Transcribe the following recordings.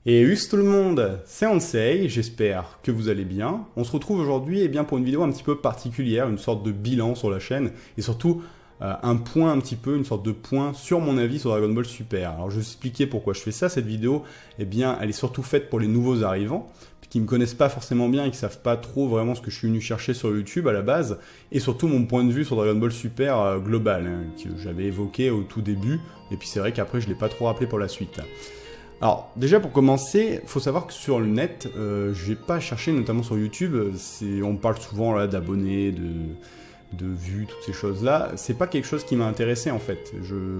Tout le monde, c'est Ansei, j'espère que vous allez bien. On se retrouve aujourd'hui pour une vidéo un petit peu particulière, une sorte de bilan sur la chaîne, et surtout une sorte de point sur mon avis sur Dragon Ball Super. Alors je vais vous expliquer pourquoi je fais ça. Cette vidéo, elle est surtout faite pour les nouveaux arrivants, qui me connaissent pas forcément bien et qui savent pas trop vraiment ce que je suis venu chercher sur YouTube à la base, et surtout mon point de vue sur Dragon Ball Super global, que j'avais évoqué au tout début, et puis c'est vrai qu'après je l'ai pas trop rappelé pour la suite. Alors déjà pour commencer, faut savoir que sur le net, j'ai pas cherché, notamment sur YouTube, on me parle souvent là d'abonnés, de vues, toutes ces choses-là. C'est pas quelque chose qui m'a intéressé en fait.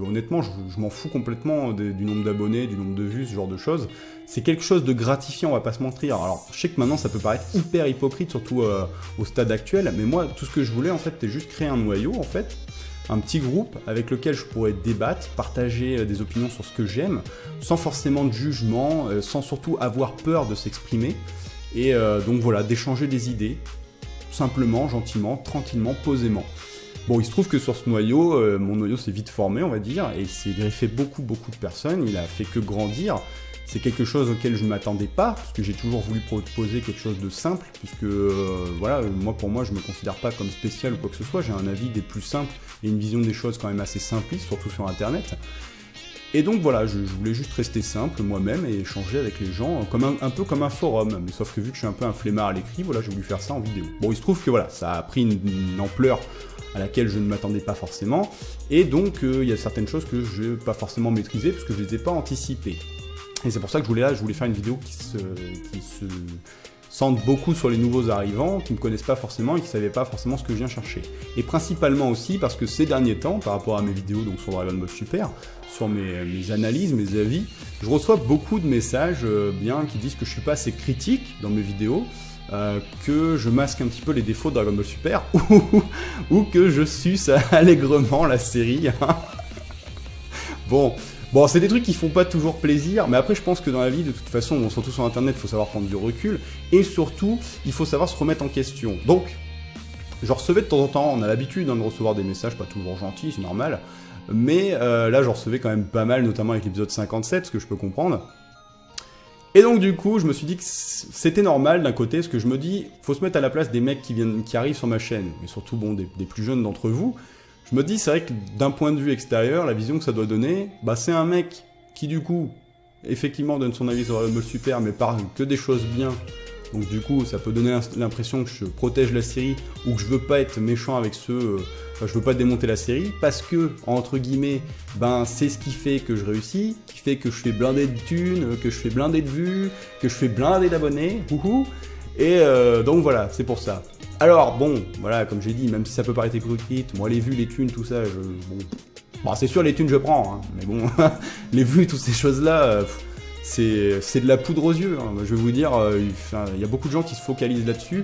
Honnêtement, je m'en fous complètement du nombre d'abonnés, du nombre de vues, ce genre de choses. C'est quelque chose de gratifiant, on va pas se mentir. Alors je sais que maintenant ça peut paraître hyper hypocrite, surtout au stade actuel, mais moi tout ce que je voulais en fait, c'était juste créer un noyau en fait. Un petit groupe avec lequel je pourrais débattre, partager des opinions sur ce que j'aime, sans forcément de jugement, sans surtout avoir peur de s'exprimer, et donc voilà, d'échanger des idées, simplement, gentiment, tranquillement, posément. Bon, il se trouve que sur ce noyau, mon noyau s'est vite formé, on va dire, et il s'est greffé beaucoup de personnes, il a fait que grandir. C'est quelque chose auquel je ne m'attendais pas, parce que j'ai toujours voulu proposer quelque chose de simple, puisque pour moi, je ne me considère pas comme spécial ou quoi que ce soit, j'ai un avis des plus simples et une vision des choses quand même assez simpliste, surtout sur Internet. Et donc voilà, je voulais juste rester simple moi-même et échanger avec les gens, un peu comme un forum, mais sauf que vu que je suis un peu un flemmard à l'écrit, voilà, j'ai voulu faire ça en vidéo. Bon, il se trouve que voilà, ça a pris une ampleur à laquelle je ne m'attendais pas forcément, et donc il y a certaines choses que je n'ai pas forcément maîtrisées, parce que je ne les ai pas anticipées. Et c'est pour ça que je voulais faire une vidéo qui se centre beaucoup sur les nouveaux arrivants, qui ne me connaissent pas forcément et qui ne savaient pas forcément ce que je viens chercher. Et principalement aussi parce que ces derniers temps, par rapport à mes vidéos donc sur Dragon Ball Super, sur mes analyses, mes avis, je reçois beaucoup de messages qui disent que je ne suis pas assez critique dans mes vidéos, que je masque un petit peu les défauts de Dragon Ball Super, ou que je suce allègrement la série. Bon, c'est des trucs qui font pas toujours plaisir, mais après je pense que dans la vie, de toute façon, surtout sur Internet, il faut savoir prendre du recul, et surtout, il faut savoir se remettre en question. Donc, je recevais de temps en temps, on a l'habitude de recevoir des messages pas toujours gentils, c'est normal, mais là j'en recevais quand même pas mal, notamment avec l'épisode 57, ce que je peux comprendre. Et donc du coup, je me suis dit que c'était normal d'un côté, parce que je me dis, faut se mettre à la place des mecs qui arrivent sur ma chaîne, mais surtout des plus jeunes d'entre vous. Je me dis, c'est vrai que d'un point de vue extérieur, la vision que ça doit donner, c'est un mec qui du coup, effectivement donne son avis sur Dragon Ball Super, mais parle que des choses bien. Donc du coup, ça peut donner l'impression que je protège la série, ou que je veux pas être méchant avec ceux... je veux pas démonter la série, parce que, entre guillemets, c'est ce qui fait que je réussis, qui fait que je fais blinder de thunes, que je fais blinder de vues, que je fais blinder d'abonnés, et donc voilà, c'est pour ça. Alors bon, voilà, comme j'ai dit, même si ça peut paraître hypocrite, moi les vues, les thunes, tout ça, c'est sûr les thunes je prends, hein, mais bon, les vues, toutes ces choses-là, c'est de la poudre aux yeux, hein. Je vais vous dire, il y a beaucoup de gens qui se focalisent là-dessus,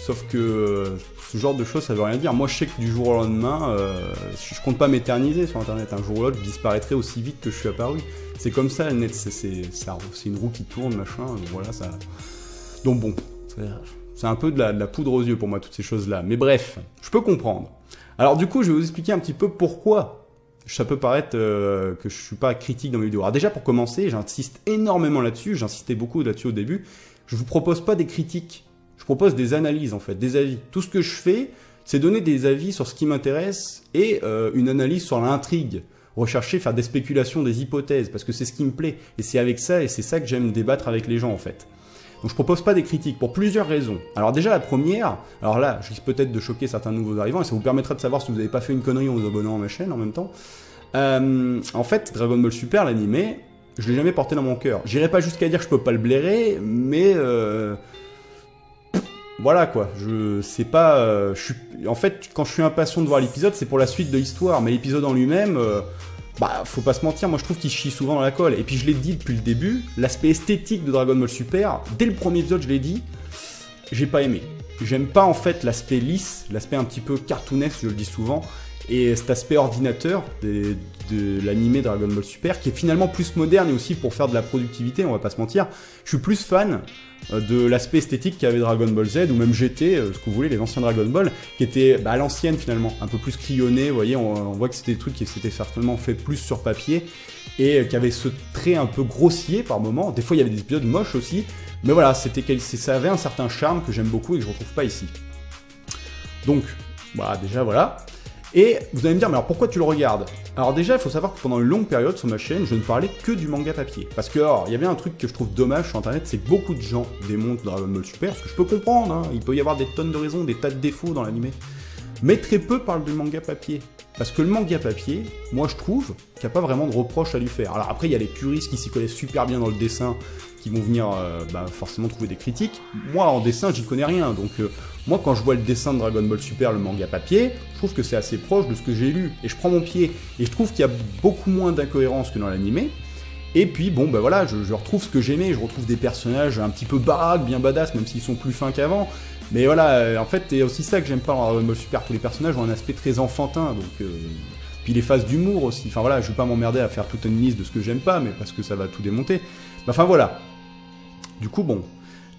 sauf que ce genre de choses, ça veut rien dire. Moi je sais que du jour au lendemain, je compte pas m'éterniser sur Internet, un jour ou l'autre, je disparaîtrai aussi vite que je suis apparu. C'est comme ça, le net, c'est une roue qui tourne, machin, donc voilà, ça... Donc bon... C'est un peu de la poudre aux yeux pour moi, toutes ces choses-là. Mais bref, je peux comprendre. Alors du coup, je vais vous expliquer un petit peu pourquoi ça peut paraître que je suis pas critique dans mes vidéos. Alors déjà, pour commencer, j'insiste énormément là-dessus, j'insistais beaucoup là-dessus au début, je vous propose pas des critiques, je propose des analyses en fait, des avis. Tout ce que je fais, c'est donner des avis sur ce qui m'intéresse et une analyse sur l'intrigue. Rechercher, faire des spéculations, des hypothèses, parce que c'est ce qui me plaît. Et c'est avec ça, et c'est ça que j'aime débattre avec les gens en fait. Donc je propose pas des critiques pour plusieurs raisons. Alors déjà la première, alors là je risque peut-être de choquer certains nouveaux arrivants et ça vous permettra de savoir si vous n'avez pas fait une connerie en vous abonnant à ma chaîne en même temps. En fait, Dragon Ball Super, l'animé, je l'ai jamais porté dans mon cœur. J'irai pas jusqu'à dire que je peux pas le blairer, mais voilà quoi. En fait, quand je suis impatient de voir l'épisode, c'est pour la suite de l'histoire, mais l'épisode en lui-même. Faut pas se mentir, moi je trouve qu'il chie souvent dans la colle. Et puis je l'ai dit depuis le début, l'aspect esthétique de Dragon Ball Super, dès le premier épisode je l'ai dit, j'ai pas aimé. J'aime pas en fait l'aspect lisse, l'aspect un petit peu cartoonesque, je le dis souvent, et cet aspect ordinateur de l'animé Dragon Ball Super, qui est finalement plus moderne et aussi pour faire de la productivité, on va pas se mentir. Je suis plus fan de l'aspect esthétique qu'avait Dragon Ball Z, ou même GT, ce que vous voulez, les anciens Dragon Ball, qui étaient à l'ancienne finalement, un peu plus crayonnés, vous voyez, on voit que c'était des trucs qui s'étaient certainement fait plus sur papier, et qui avait ce trait un peu grossier par moment. Des fois, il y avait des épisodes moches aussi, mais voilà, ça avait un certain charme que j'aime beaucoup et que je retrouve pas ici. Donc, bah déjà voilà. Et vous allez me dire, mais alors pourquoi tu le regardes? Alors déjà, il faut savoir que pendant une longue période sur ma chaîne, je ne parlais que du manga papier. Parce que, alors, il y avait un truc que je trouve dommage sur internet, c'est que beaucoup de gens démontent Dragon Ball Super, ce que je peux comprendre, hein, il peut y avoir des tonnes de raisons, des tas de défauts dans l'animé. Mais très peu parlent du manga papier. Parce que le manga papier, moi je trouve qu'il n'y a pas vraiment de reproche à lui faire. Alors après, il y a les puristes qui s'y connaissent super bien dans le dessin, qui vont venir forcément trouver des critiques. Moi, en dessin, j'y connais rien. Donc moi, quand je vois le dessin de Dragon Ball Super, le manga papier, je trouve que c'est assez proche de ce que j'ai lu. Et je prends mon pied. Et je trouve qu'il y a beaucoup moins d'incohérences que dans l'animé. Et puis, bon, bah voilà, je retrouve ce que j'aimais. Je retrouve des personnages un petit peu baraques, bien badass, même s'ils sont plus fins qu'avant. Mais voilà, en fait, c'est aussi ça que j'aime pas dans Dragon Ball Super. Tous les personnages ont un aspect très enfantin, donc... Puis les phases d'humour aussi. Enfin voilà, je vais pas m'emmerder à faire toute une liste de ce que j'aime pas, mais parce que ça va tout démonter. Enfin voilà. Du coup, bon.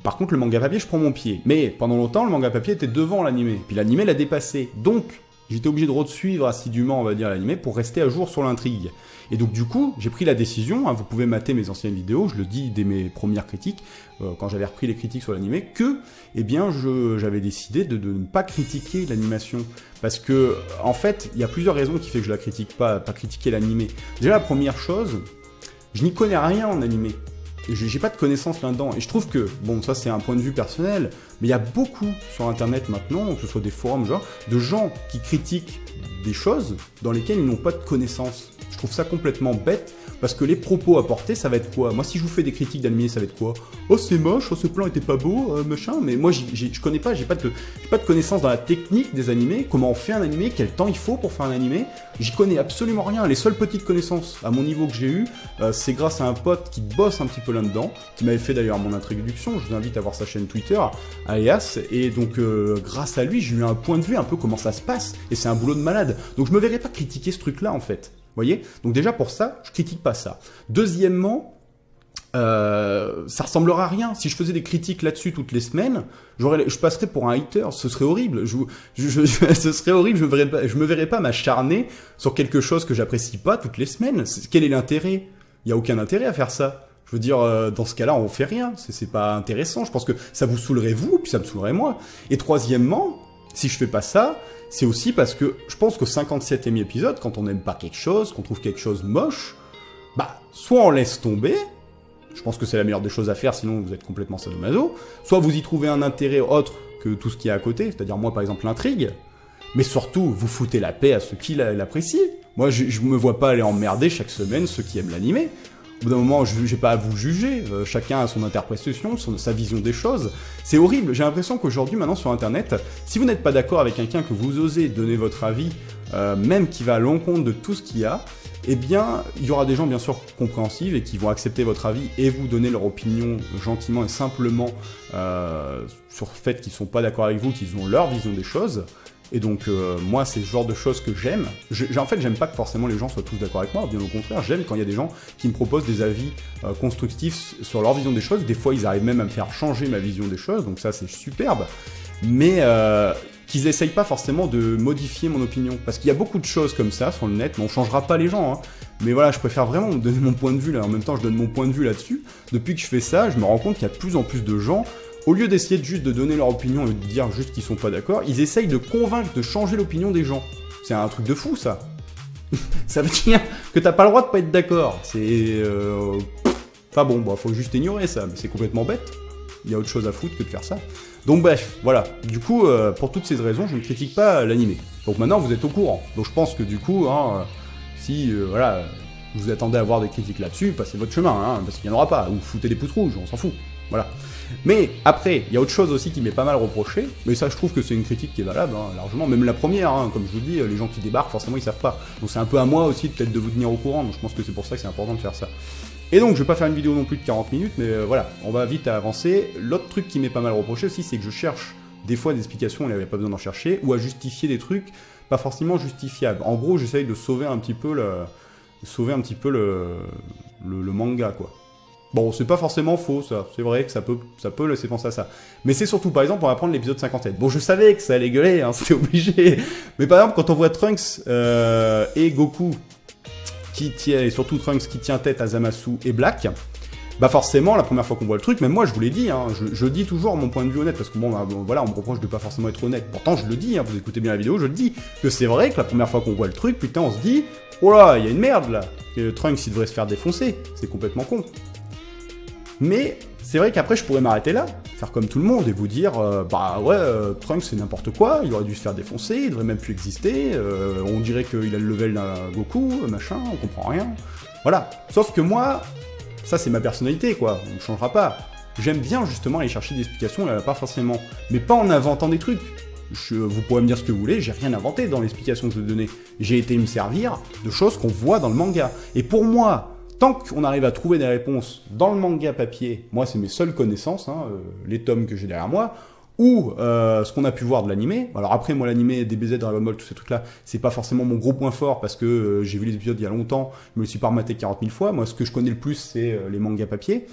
Par contre, le manga papier, je prends mon pied. Mais pendant longtemps, le manga papier était devant l'animé. Puis l'animé l'a dépassé. Donc, j'étais obligé de suivre assidûment, on va dire, l'animé pour rester à jour sur l'intrigue. Et donc du coup, j'ai pris la décision, hein, vous pouvez mater mes anciennes vidéos, je le dis dès mes premières critiques, quand j'avais repris les critiques sur l'animé, que eh bien, j'avais décidé de ne pas critiquer l'animation. Parce que, en fait, il y a plusieurs raisons qui fait que je la critique pas critiquer l'animé. Déjà, la première chose, je n'y connais rien en animé. Et j'ai pas de connaissances là-dedans. Et je trouve que, bon, ça c'est un point de vue personnel, mais il y a beaucoup sur internet maintenant, que ce soit des forums, genre, de gens qui critiquent des choses dans lesquelles ils n'ont pas de connaissances. Je trouve ça complètement bête, parce que les propos apportés, ça va être quoi? Moi, si je vous fais des critiques d'animé, ça va être quoi? Oh, c'est moche, oh, ce plan était pas beau, machin. Mais moi, je connais pas, j'ai pas de connaissances dans la technique des animés, comment on fait un animé, quel temps il faut pour faire un animé. J'y connais absolument rien. Les seules petites connaissances à mon niveau que j'ai eues, c'est grâce à un pote qui bosse un petit peu là-dedans, qui m'avait fait d'ailleurs mon introduction. Je vous invite à voir sa chaîne Twitter, Alias. Et donc, grâce à lui, j'ai eu un point de vue un peu comment ça se passe. Et c'est un boulot de malade. Donc, je me verrais pas critiquer ce truc-là, en fait. Vous voyez? Donc déjà pour ça, je critique pas ça. Deuxièmement, ça ressemblera à rien. Si je faisais des critiques là-dessus toutes les semaines, je passerais pour un hater. Ce serait horrible. Ce serait horrible. Je me verrais pas m'acharner sur quelque chose que j'apprécie pas toutes les semaines. Quel est l'intérêt? Il y a aucun intérêt à faire ça. Je veux dire, dans ce cas-là, on fait rien. C'est pas intéressant. Je pense que ça vous saoulerait vous, puis ça me saoulerait moi. Et troisièmement, si je fais pas ça, c'est aussi parce que je pense qu'au 57e épisode, quand on n'aime pas quelque chose, qu'on trouve quelque chose moche, bah, soit on laisse tomber, je pense que c'est la meilleure des choses à faire, sinon vous êtes complètement sadomaso, soit vous y trouvez un intérêt autre que tout ce qu'il y a à côté, c'est-à-dire moi par exemple l'intrigue, mais surtout vous foutez la paix à ceux qui l'apprécient. Moi je me vois pas aller emmerder chaque semaine ceux qui aiment l'animé. Au bout d'un moment, je n'ai pas à vous juger, chacun a son interprétation, sa vision des choses. C'est horrible, j'ai l'impression qu'aujourd'hui, maintenant sur internet, si vous n'êtes pas d'accord avec quelqu'un, que vous osez donner votre avis, même qui va à l'encontre de tout ce qu'il y a, eh bien, il y aura des gens bien sûr compréhensifs et qui vont accepter votre avis et vous donner leur opinion gentiment et simplement sur le fait qu'ils ne sont pas d'accord avec vous, qu'ils ont leur vision des choses. Et donc, moi, c'est ce genre de choses que j'aime. En fait, j'aime pas que forcément les gens soient tous d'accord avec moi, bien au contraire, j'aime quand il y a des gens qui me proposent des avis constructifs sur leur vision des choses. Des fois, ils arrivent même à me faire changer ma vision des choses, donc ça, c'est superbe. Mais qu'ils essayent pas forcément de modifier mon opinion. Parce qu'il y a beaucoup de choses comme ça sur le net, mais on changera pas les gens, hein. Mais voilà, je préfère vraiment donner mon point de vue, là. En même temps, je donne mon point de vue là-dessus. Depuis que je fais ça, je me rends compte qu'il y a de plus en plus de gens, au lieu d'essayer juste de donner leur opinion et de dire juste qu'ils sont pas d'accord, ils essayent de convaincre, de changer l'opinion des gens. C'est un truc de fou, ça. Ça veut dire que t'as pas le droit de pas être d'accord. C'est... Enfin bon, bah, faut juste ignorer ça, mais c'est complètement bête. Il y a autre chose à foutre que de faire ça. Donc bref, voilà. Du coup, pour toutes ces raisons, je ne critique pas l'animé. Donc maintenant, vous êtes au courant. Donc je pense que du coup, hein, si, voilà, vous attendez à avoir des critiques là-dessus, passez votre chemin, hein, parce qu'il n'y en aura pas. Ou foutez des pouces rouges, on s'en fout. Voilà. Mais après, il y a autre chose aussi qui m'est pas mal reproché, mais ça je trouve que c'est une critique qui est valable, hein, largement, même la première, hein, comme je vous dis, les gens qui débarquent, forcément ils savent pas. Donc c'est un peu à moi aussi peut-être de vous tenir au courant, donc je pense que c'est pour ça que c'est important de faire ça. Et donc je vais pas faire une vidéo non plus de 40 minutes, mais voilà, on va vite avancer. L'autre truc qui m'est pas mal reproché aussi, c'est que je cherche des fois des explications, il n'y avait pas besoin d'en chercher, ou à justifier des trucs pas forcément justifiables. En gros, j'essaye de sauver un petit peu le manga, quoi. Bon, c'est pas forcément faux, ça. C'est vrai que ça peut laisser penser à ça. Mais c'est surtout, par exemple, on va prendre l'épisode 57. Bon, je savais que ça allait gueuler, hein, c'était obligé. Mais par exemple, quand on voit Trunks et Goku qui tient, et surtout Trunks qui tient tête à Zamasu et Black, bah forcément, la première fois qu'on voit le truc, même moi je vous l'ai dit, hein, je dis toujours mon point de vue honnête, parce que bon, bah, voilà, on me reproche de pas forcément être honnête. Pourtant, je le dis, hein, vous écoutez bien la vidéo, je le dis, que c'est vrai que la première fois qu'on voit le truc, putain, on se dit, oh là, il y a une merde là, que Trunks il devrait se faire défoncer, c'est complètement con. Mais c'est vrai qu'après, je pourrais m'arrêter là, faire comme tout le monde et vous dire, bah ouais, Trunks c'est n'importe quoi, il aurait dû se faire défoncer, il devrait même plus exister, on dirait qu'il a le level d'un Goku, machin, on comprend rien. Voilà. Sauf que moi, ça c'est ma personnalité quoi, on ne changera pas. J'aime bien justement aller chercher des explications, pas forcément, mais pas en inventant des trucs. Vous pourrez me dire ce que vous voulez, j'ai rien inventé dans l'explication que je vais donner. J'ai été me servir de choses qu'on voit dans le manga. Et pour moi, tant qu'on arrive à trouver des réponses dans le manga papier, moi c'est mes seules connaissances, hein, les tomes que j'ai derrière moi, ou ce qu'on a pu voir de l'animé. Alors après, moi l'animé, DBZ, Dragon Ball, tous ces trucs-là, c'est pas forcément mon gros point fort parce que j'ai vu les épisodes il y a longtemps, je me le suis pas rematé 40 000 fois. Moi ce que je connais le plus, c'est les mangas papier.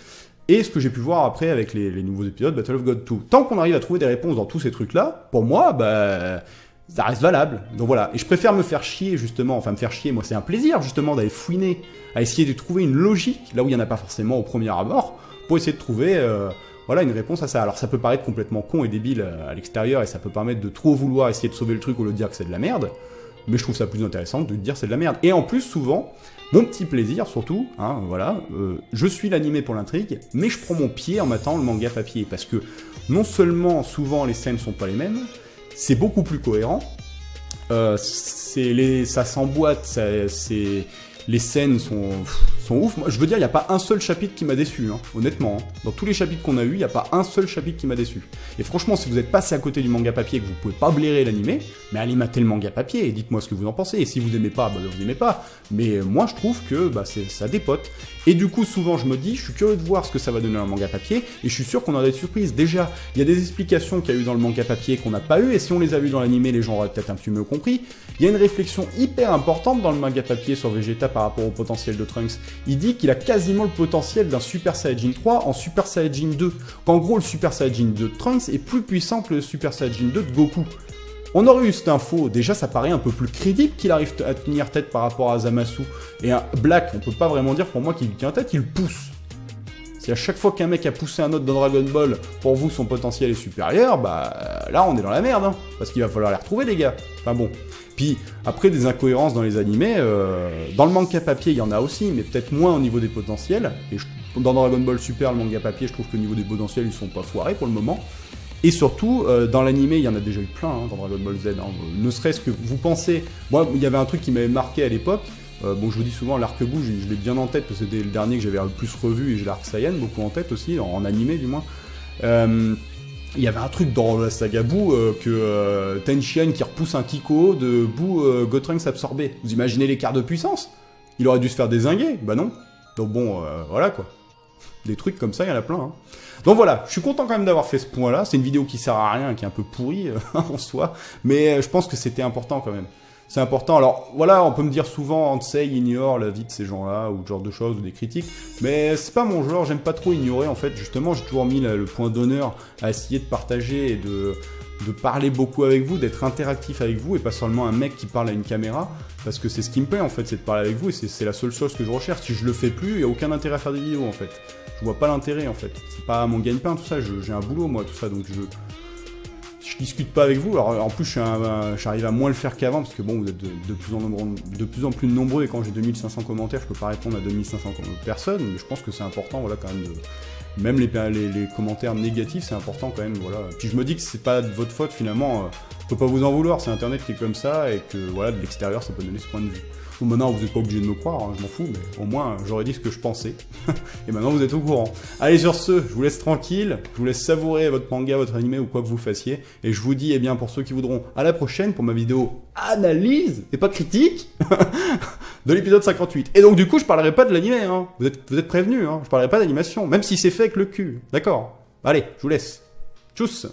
Et ce que j'ai pu voir après avec les nouveaux épisodes Battle of God 2. Tant qu'on arrive à trouver des réponses dans tous ces trucs-là, pour moi, bah, ça reste valable. Donc voilà. Et je préfère me faire chier, justement. Enfin, me faire chier, moi, c'est un plaisir, justement, d'aller fouiner, à essayer de trouver une logique, là où il n'y en a pas forcément au premier abord, pour essayer de trouver, voilà, une réponse à ça. Alors, ça peut paraître complètement con et débile à l'extérieur, et ça peut permettre de trop vouloir essayer de sauver le truc au lieu de dire que c'est de la merde. Mais je trouve ça plus intéressant de dire c'est de la merde. Et en plus, souvent, mon petit plaisir, surtout, hein, voilà, je suis l'animé pour l'intrigue, mais je prends mon pied en m'attendant le manga papier, parce que non seulement, souvent, les scènes sont pas les mêmes, c'est beaucoup plus cohérent, ça s'emboîte, les scènes sont ouf. Moi, je veux dire, il n'y a pas un seul chapitre qui m'a déçu, hein, honnêtement. Hein. Dans tous les chapitres qu'on a eu, il n'y a pas un seul chapitre qui m'a déçu. Et franchement, si vous êtes passé à côté du manga papier et que vous pouvez pas blairer l'animé, mais allez mater le manga papier et dites-moi ce que vous en pensez. Et si vous aimez pas, bah vous aimez pas. Mais moi, je trouve que bah, ça dépote. Et du coup, souvent, je me dis, je suis curieux de voir ce que ça va donner dans le manga papier, et je suis sûr qu'on aura des surprises. Déjà, il y a des explications qu'il y a eu dans le manga papier qu'on n'a pas eu, et si on les a vues dans l'animé, les gens auraient peut-être un petit peu compris. Il y a une réflexion hyper importante dans le manga papier sur Vegeta par rapport au potentiel de Trunks. Il dit qu'il a quasiment le potentiel d'un Super Saiyajin 3 en Super Saiyajin 2. Qu'en gros, le Super Saiyajin 2 de Trunks est plus puissant que le Super Saiyajin 2 de Goku. On aurait eu cette info, déjà ça paraît un peu plus crédible qu'il arrive à tenir tête par rapport à Zamasu. Et un Black, on peut pas vraiment dire pour moi qu'il tient tête, il pousse. Si à chaque fois qu'un mec a poussé un autre dans Dragon Ball, pour vous son potentiel est supérieur, bah là on est dans la merde, hein, parce qu'il va falloir les retrouver les gars. Enfin bon. Puis après des incohérences dans les animés, dans le manga papier il y en a aussi, mais peut-être moins au niveau des potentiels. Et dans Dragon Ball Super, le manga papier, je trouve que au niveau des potentiels ils sont pas foirés pour le moment. Et surtout, dans l'animé, il y en a déjà eu plein, hein, dans Dragon Ball Z. Hein. Ne serait-ce que vous pensez... Moi, il y avait un truc qui m'avait marqué à l'époque. Bon, je vous dis souvent, l'arc Buu, je l'ai bien en tête, parce que c'était le dernier que j'avais le plus revu, et j'ai l'arc Saiyan beaucoup en tête aussi, en animé du moins. Il y avait un truc dans la saga Buu, que Tenshinhan qui repousse un Kiko de Buu, Gotrunks absorbé. Vous imaginez l'écart de puissance? Il aurait dû se faire dézinguer. Bah non. Donc bon, voilà quoi. Des trucs comme ça, il y en a plein. Hein. Donc voilà, je suis content quand même d'avoir fait ce point-là. C'est une vidéo qui sert à rien, qui est un peu pourrie en soi, mais je pense que c'était important quand même. C'est important. Alors voilà, on peut me dire souvent, Ansei ignore la vie de ces gens-là, ou ce genre de choses, ou des critiques, mais c'est pas mon genre, j'aime pas trop ignorer en fait. Justement, j'ai toujours mis le point d'honneur à essayer de partager et de parler beaucoup avec vous, d'être interactif avec vous, et pas seulement un mec qui parle à une caméra, parce que c'est ce qui me plaît en fait, c'est de parler avec vous, et c'est la seule chose que je recherche. Si je le fais plus, il n'y a aucun intérêt à faire des vidéos en fait. Je vois pas l'intérêt en fait. C'est pas mon gagne-pain tout ça, j'ai un boulot moi tout ça, donc je discute pas avec vous. Alors en plus j'arrive à moins le faire qu'avant, parce que bon, vous êtes de plus en plus nombreux, et quand j'ai 2500 commentaires, je peux pas répondre à 2500 personnes, mais je pense que c'est important, voilà, quand même, même les commentaires négatifs, c'est important quand même, voilà. Puis je me dis que c'est pas de votre faute finalement, faut pas vous en vouloir, c'est internet qui est comme ça, et que voilà, de l'extérieur ça peut donner ce point de vue. Bon, maintenant vous n'êtes pas obligé de me croire, hein, je m'en fous, mais au moins j'aurais dit ce que je pensais. Et maintenant vous êtes au courant. Allez, sur ce, je vous laisse tranquille, je vous laisse savourer votre manga, votre animé ou quoi que vous fassiez, et je vous dis, eh bien, pour ceux qui voudront, à la prochaine pour ma vidéo analyse, et pas critique, de l'épisode 58. Et donc du coup je parlerai pas de l'animé, hein. Vous êtes prévenus, hein. Je parlerai pas d'animation, même si c'est fait avec le cul, d'accord? Allez, je vous laisse. Tchuss.